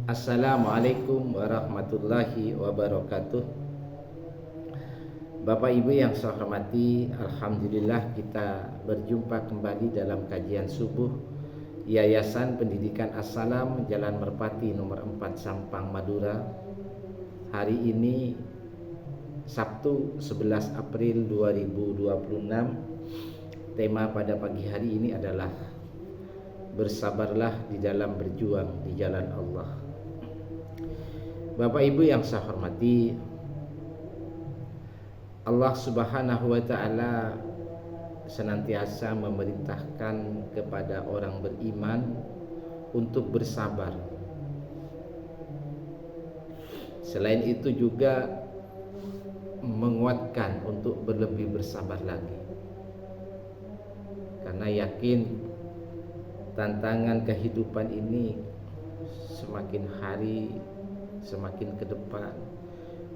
Assalamualaikum warahmatullahi wabarakatuh. Bapak Ibu yang saya hormati, alhamdulillah kita berjumpa kembali dalam kajian subuh Yayasan Pendidikan As-Salam Jalan Merpati nomor 4 Sampang Madura. Hari ini Sabtu 11 April 2026. Tema pada pagi hari ini adalah bersabarlah di dalam berjuang di jalan Allah. Bapak Ibu yang saya hormati, Allah Subhanahu wa taala senantiasa memerintahkan kepada orang beriman untuk bersabar. Selain itu juga menguatkan untuk berlebih bersabar lagi. Karena yakin tantangan kehidupan ini semakin hari semakin ke depan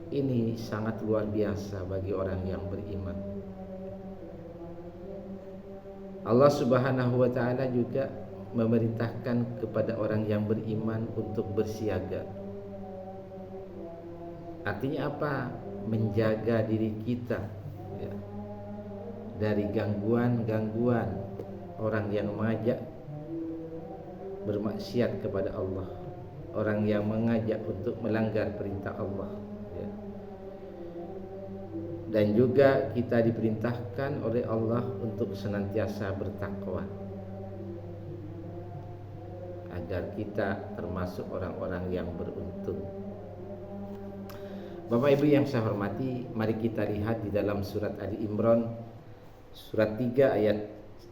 ini sangat luar biasa bagi orang yang beriman. Allah Subhanahu wa taala juga memerintahkan kepada orang yang beriman untuk bersiaga. Artinya apa? Menjaga diri kita ya, dari gangguan-gangguan orang yang mengajak bermaksiat kepada Allah, orang yang mengajak untuk melanggar perintah Allah ya. Dan juga kita diperintahkan oleh Allah untuk senantiasa bertakwa agar kita termasuk orang-orang yang beruntung. Bapak Ibu yang saya hormati, mari kita lihat di dalam surat Ali Imran surat 3 ayat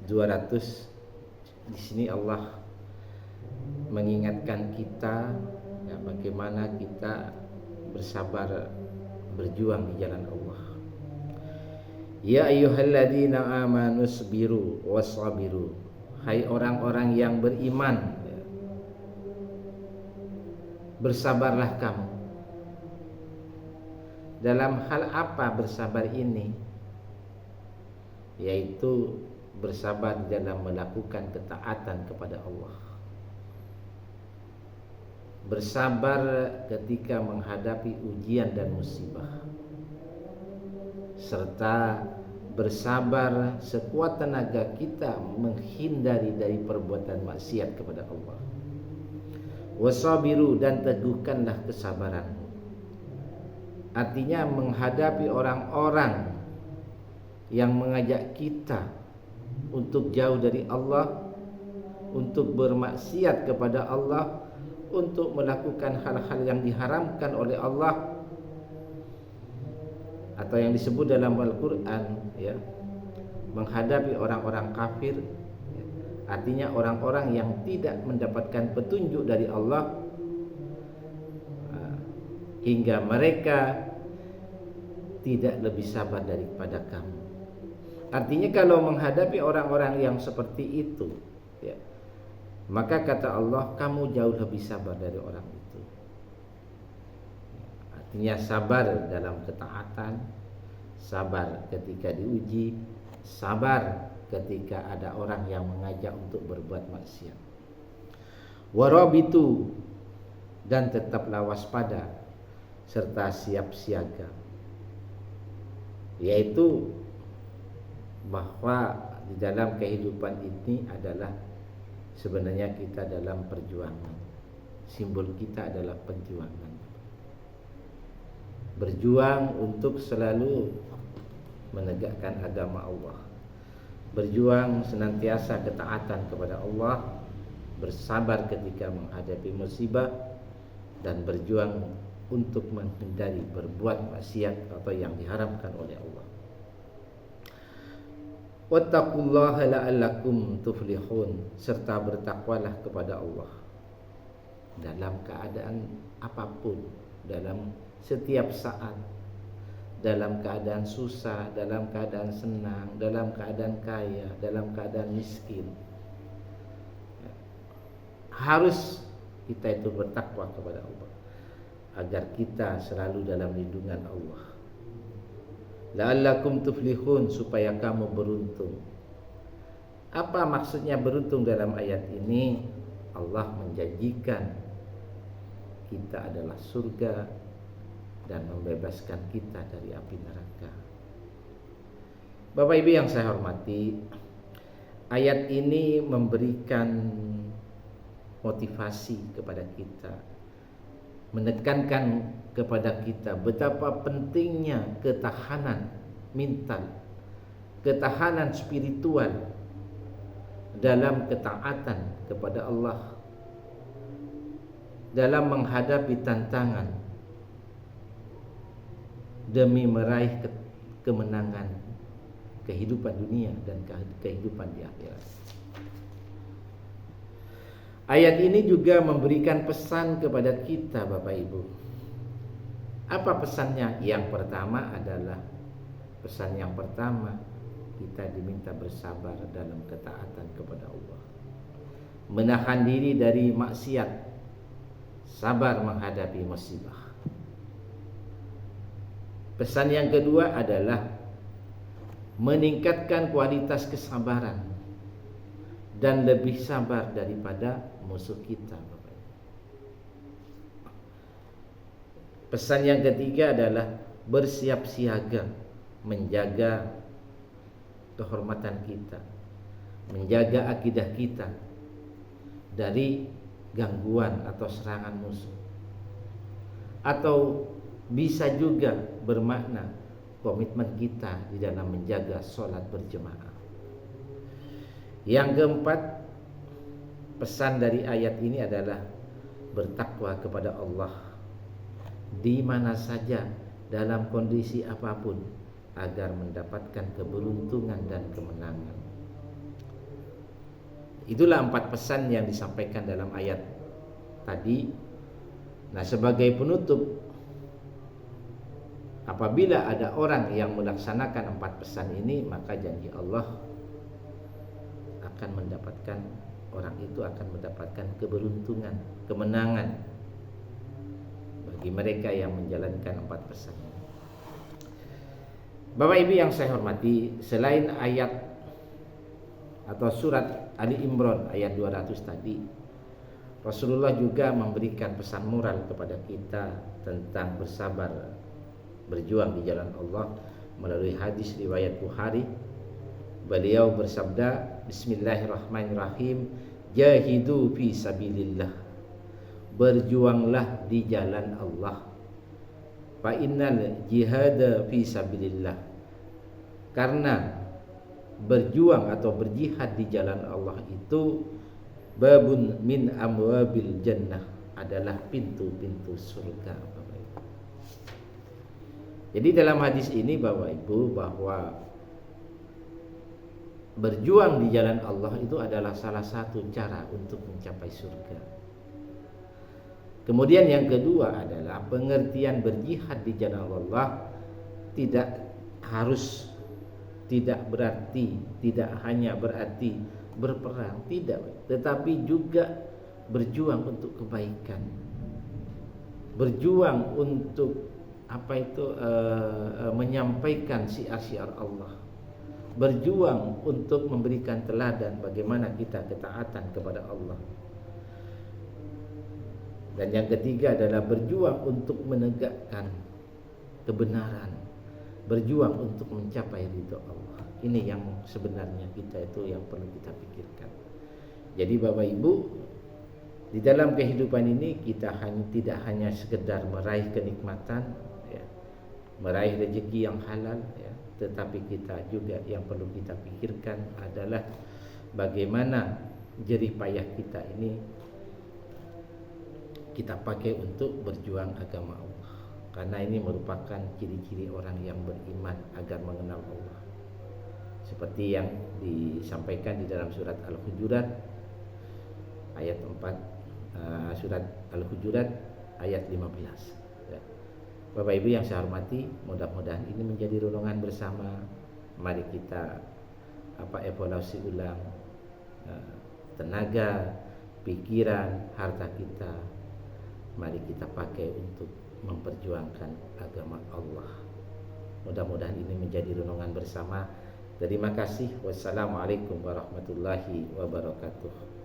200. Di sini Allah mengingatkan kita ya, bagaimana kita bersabar berjuang di jalan Allah. Ya ayyuhalladzina amanu sabiru wasabiru. Hai orang-orang yang beriman ya, bersabarlah kamu. Dalam hal apa bersabar ini? Yaitu bersabar dalam melakukan ketaatan kepada Allah. Bersabar ketika menghadapi ujian dan musibah, serta bersabar sekuat tenaga kita menghindari dari perbuatan maksiat kepada Allah. Wasabiru, dan teguhkanlah kesabaran. Artinya menghadapi orang-orang yang mengajak kita untuk jauh dari Allah, untuk bermaksiat kepada Allah, untuk melakukan hal-hal yang diharamkan oleh Allah, atau yang disebut dalam Al-Quran ya, menghadapi orang-orang kafir ya, artinya orang-orang yang tidak mendapatkan petunjuk dari Allah hingga mereka tidak lebih sabar daripada kamu. Artinya kalau menghadapi orang-orang yang seperti itu ya, maka kata Allah, kamu jauh lebih sabar dari orang itu. Artinya sabar dalam ketaatan, sabar ketika diuji, sabar ketika ada orang yang mengajak untuk berbuat maksiat. Warabitu, dan tetaplah waspada serta siap siaga. Yaitu bahwa di dalam kehidupan ini adalah sebenarnya kita dalam perjuangan. Simbol kita adalah perjuangan. Berjuang untuk selalu menegakkan agama Allah. Berjuang senantiasa ketaatan kepada Allah, bersabar ketika menghadapi musibah, dan berjuang untuk menghindari berbuat maksiat atau yang diharamkan oleh Allah. Wattaqullaha la'allakum tuflihun, serta bertakwalah kepada Allah dalam keadaan apapun, dalam setiap saat, dalam keadaan susah, dalam keadaan senang, dalam keadaan kaya, dalam keadaan miskin. Harus kita itu bertakwa kepada Allah agar kita selalu dalam lindungan Allah. La'allakum tuflihun, supaya kamu beruntung. Apa maksudnya beruntung dalam ayat ini? Allah menjanjikan kita adalah surga dan membebaskan kita dari api neraka. Bapak Ibu yang saya hormati, ayat ini memberikan motivasi kepada kita, menekankan kepada kita betapa pentingnya ketahanan mental, ketahanan spiritual dalam ketaatan kepada Allah, dalam menghadapi tantangan demi meraih kemenangan kehidupan dunia dan kehidupan di akhirat. Ayat ini juga memberikan pesan kepada kita, Bapak Ibu. Apa pesannya? Yang pertama adalah kita diminta bersabar dalam ketaatan kepada Allah, menahan diri dari maksiat, sabar menghadapi musibah. Pesan yang kedua adalah meningkatkan kualitas kesabaran dan lebih sabar daripada musuh kita. Pesan yang ketiga adalah bersiap siaga, menjaga kehormatan kita, menjaga akidah kita dari gangguan atau serangan musuh. Atau bisa juga bermakna komitmen kita di dalam menjaga sholat berjemaah. Yang keempat, pesan dari ayat ini adalah bertakwa kepada Allah di mana saja, dalam kondisi apapun, agar mendapatkan keberuntungan dan kemenangan. Itulah 4 pesan yang disampaikan dalam ayat tadi. Nah, sebagai penutup, apabila ada orang yang melaksanakan 4 pesan ini, maka janji Allah akan mendapatkan, orang itu akan mendapatkan keberuntungan, kemenangan bagi mereka yang menjalankan 4 pesan ini. Bapak Ibu yang saya hormati, selain ayat atau surat Ali Imran ayat 200 tadi, Rasulullah juga memberikan pesan moral kepada kita tentang bersabar, berjuang di jalan Allah melalui hadis riwayat Bukhari. Beliau bersabda, Bismillahirrahmanirrahim, jahidu fi sabilillah, berjuanglah di jalan Allah. Fa innal jihada fi sabilillah, karena berjuang atau berjihad di jalan Allah itu babun min amwabil jannah, adalah pintu-pintu surga, Bapak Ibu. Jadi dalam hadis ini, Bapak Ibu, bahwa berjuang di jalan Allah itu adalah salah satu cara untuk mencapai surga. Kemudian yang kedua adalah pengertian berjihad di jalan Allah tidak hanya berarti berperang, tidak, tetapi juga berjuang untuk kebaikan, berjuang untuk menyampaikan syiar-syiar Allah, berjuang untuk memberikan teladan bagaimana kita ketaatan kepada Allah. Dan yang ketiga adalah berjuang untuk menegakkan kebenaran, berjuang untuk mencapai ridho Allah. Ini yang sebenarnya kita itu yang perlu kita pikirkan. Jadi Bapak Ibu, di dalam kehidupan ini kita tidak hanya sekedar meraih kenikmatan, ya, meraih rezeki yang halal, ya, tetapi kita juga yang perlu kita pikirkan adalah bagaimana jerih payah kita ini kita pakai untuk berjuang agama Allah. Karena ini merupakan ciri-ciri orang yang beriman agar mengenal Allah. Seperti yang disampaikan di dalam surat Al-Hujurat ayat 4, surat Al-Hujurat ayat 15. Ya. Bapak Ibu yang saya hormati, mudah-mudahan ini menjadi renungan bersama. Mari kita evaluasi ulang tenaga, pikiran, harta kita. Mari kita pakai untuk memperjuangkan agama Allah. Mudah-mudahan ini menjadi renungan bersama. Terima kasih. Wassalamualaikum warahmatullahi wabarakatuh.